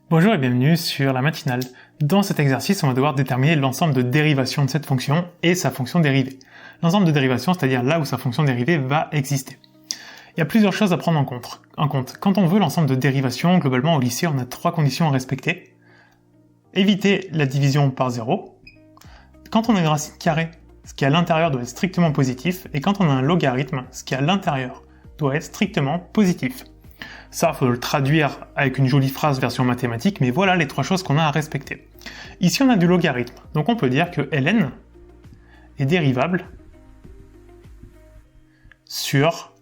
Bonjour et bienvenue sur la matinale. Dans cet exercice, on va devoir déterminer l'ensemble de dérivations de cette fonction et sa fonction dérivée. L'ensemble de dérivations, c'est-à-dire là où sa fonction dérivée va exister. Il y a plusieurs choses à prendre en compte. Quand on veut l'ensemble de dérivations, globalement au lycée, on a 3 conditions à respecter. Éviter la division par 0. Quand on a une racine carrée, ce qui est à l'intérieur doit être strictement positif. Et quand on a un logarithme, ce qui est à l'intérieur doit être strictement positif. Ça, il faut le traduire avec une jolie phrase version mathématique, mais voilà les 3 choses qu'on a à respecter. Ici, on a du logarithme, donc on peut dire que ln est dérivable sur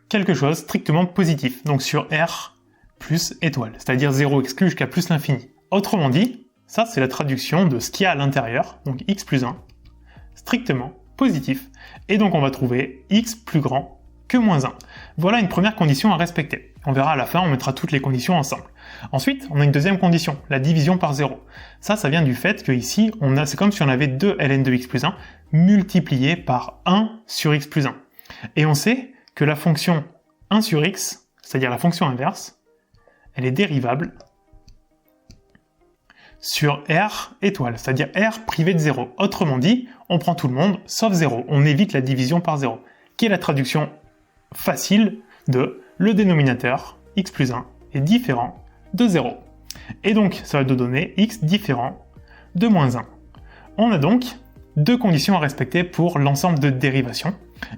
quelque chose strictement positif, donc sur r plus étoile, c'est-à-dire 0 exclu jusqu'à plus l'infini. Autrement dit, ça c'est la traduction de ce qu'il y a à l'intérieur, donc x plus 1, strictement positif, et donc on va trouver x plus grand que moins 1. Voilà une première condition à respecter. On verra à la fin, on mettra toutes les conditions ensemble. Ensuite, on a une deuxième condition, la division par 0. Ça vient du fait que ici, c'est comme si on avait 2 ln de x plus 1 multiplié par 1 sur x plus 1. Et on sait que la fonction 1 sur x, c'est-à-dire la fonction inverse, elle est dérivable sur r étoile, c'est-à-dire r privé de 0. Autrement dit, on prend tout le monde sauf 0. On évite la division par 0, qui est la traduction facile de le dénominateur x plus 1 est différent de 0. Et donc, ça va nous donner x différent de moins 1. On a donc 2 conditions à respecter pour l'ensemble de dérivations.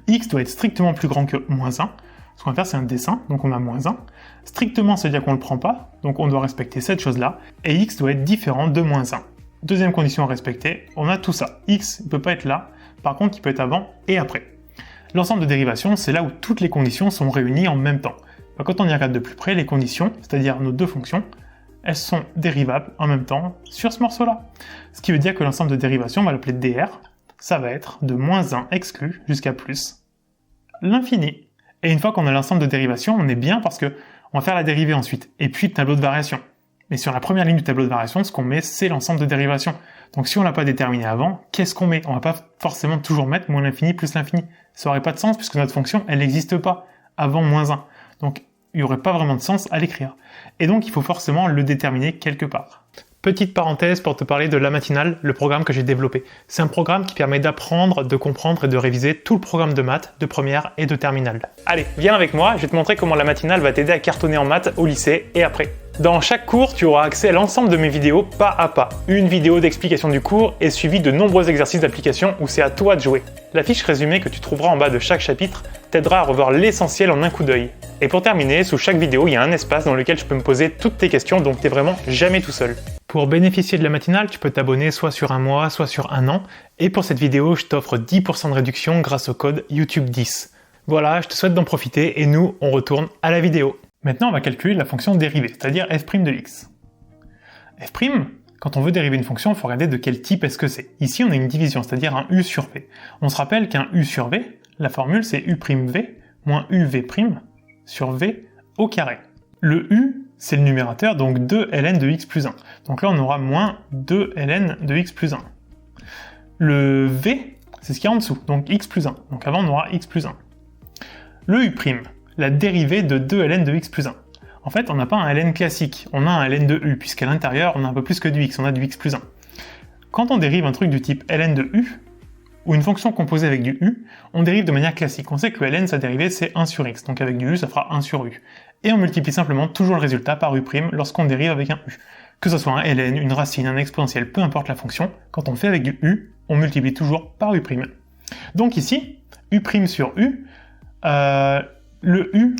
X doit être strictement plus grand que moins 1. Ce qu'on va faire, c'est un dessin, donc on a moins 1. Strictement, ça veut dire qu'on ne le prend pas, donc on doit respecter cette chose-là. Et x doit être différent de moins 1. Deuxième condition à respecter, on a tout ça. X ne peut pas être là, par contre, il peut être avant et après. L'ensemble de dérivations, c'est là où toutes les conditions sont réunies en même temps. Quand on y regarde de plus près, les conditions, c'est-à-dire nos 2 fonctions, elles sont dérivables en même temps sur ce morceau-là. Ce qui veut dire que l'ensemble de dérivations, on va l'appeler dr, ça va être de moins 1 exclu jusqu'à plus l'infini. Et une fois qu'on a l'ensemble de dérivations, on est bien parce que on va faire la dérivée ensuite, et puis le tableau de variation. Mais sur la première ligne du tableau de variation, ce qu'on met, c'est l'ensemble de dérivations. Donc si on l'a pas déterminé avant, qu'est-ce qu'on met? On va pas forcément toujours mettre moins l'infini plus l'infini. Ça aurait pas de sens puisque notre fonction, elle n'existe pas avant moins 1. Donc il n'y aurait pas vraiment de sens à l'écrire. Et donc il faut forcément le déterminer quelque part. Petite parenthèse pour te parler de La Matinale, le programme que j'ai développé. C'est un programme qui permet d'apprendre, de comprendre et de réviser tout le programme de maths, de première et de terminale. Allez, viens avec moi, je vais te montrer comment La Matinale va t'aider à cartonner en maths au lycée et après. Dans chaque cours, tu auras accès à l'ensemble de mes vidéos pas à pas. Une vidéo d'explication du cours est suivie de nombreux exercices d'application où c'est à toi de jouer. La fiche résumée que tu trouveras en bas de chaque chapitre t'aidera à revoir l'essentiel en un coup d'œil. Et pour terminer, sous chaque vidéo, il y a un espace dans lequel je peux me poser toutes tes questions, donc t'es vraiment jamais tout seul. Pour bénéficier de La Matinale, tu peux t'abonner soit sur un mois, soit sur un an. Et pour cette vidéo, je t'offre 10% de réduction grâce au code YouTube10. Voilà, je te souhaite d'en profiter et nous, on retourne à la vidéo. Maintenant, on va calculer la fonction dérivée, c'est-à-dire f' de x. f', quand on veut dériver une fonction, il faut regarder de quel type est-ce que c'est. Ici, on a une division, c'est-à-dire un u sur v. On se rappelle qu'un u sur v, la formule c'est u'v moins uv' sur v au carré. Le u, c'est le numérateur, donc 2 ln de x plus 1. Donc là, on aura moins 2 ln de x plus 1. Le v, c'est ce qu'il y a en dessous, donc x plus 1. Donc avant, on aura x plus 1. Le u', la dérivée de 2 ln de x plus 1. En fait, on n'a pas un ln classique, on a un ln de u, puisqu'à l'intérieur, on a un peu plus que du x, on a du x plus 1. Quand on dérive un truc du type ln de u, ou une fonction composée avec du u, on dérive de manière classique. On sait que ln, sa dérivée, c'est 1 sur x, donc avec du u, ça fera 1 sur u. Et on multiplie simplement toujours le résultat par u' lorsqu'on dérive avec un u. Que ce soit un ln, une racine, un exponentiel, peu importe la fonction, quand on fait avec du u, on multiplie toujours par u'. Donc ici, u' sur u, le u,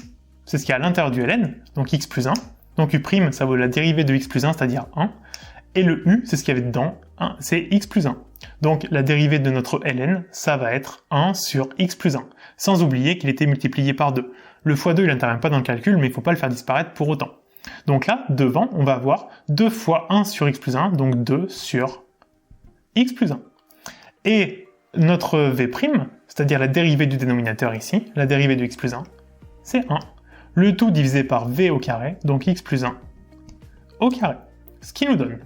c'est ce qu'il y a à l'intérieur du ln, donc x plus 1. Donc u', ça vaut la dérivée de x plus 1, c'est-à-dire 1. Et le u, c'est ce qu'il y avait dedans, 1, c'est x plus 1. Donc la dérivée de notre ln, ça va être 1 sur x plus 1. Sans oublier qu'il était multiplié par 2. Le x2, il n'intervient pas dans le calcul, mais il ne faut pas le faire disparaître pour autant. Donc là, devant, on va avoir 2 fois 1 sur x plus 1, donc 2 sur x plus 1. Et notre v', c'est-à-dire la dérivée du dénominateur ici, la dérivée de x plus 1, c'est 1. Le tout divisé par v au carré, donc x plus 1 au carré. Ce qui nous donne,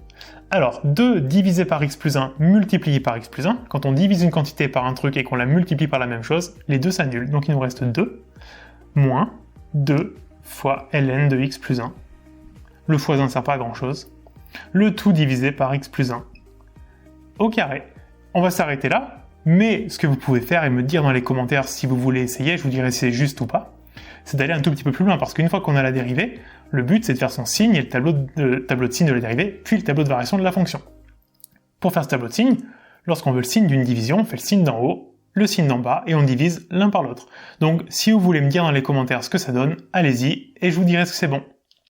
alors 2 divisé par x plus 1 multiplié par x plus 1, quand on divise une quantité par un truc et qu'on la multiplie par la même chose, les deux s'annulent, donc il nous reste 2, moins 2 fois ln de x plus 1 le fois 1 ne sert pas à grand chose, le tout divisé par x plus 1 au carré. On va s'arrêter là, mais ce que vous pouvez faire et me dire dans les commentaires si vous voulez essayer, je vous dirai si c'est juste ou pas, c'est d'aller un tout petit peu plus loin, parce qu'une fois qu'on a la dérivée, le but c'est de faire son signe et le tableau de signe de la dérivée, puis le tableau de variation de la fonction. Pour faire ce tableau de signe, lorsqu'on veut le signe d'une division, on fait le signe d'en haut, le signe d'en bas, et on divise l'un par l'autre. Donc si vous voulez me dire dans les commentaires ce que ça donne, allez-y, et je vous dirai ce que c'est bon.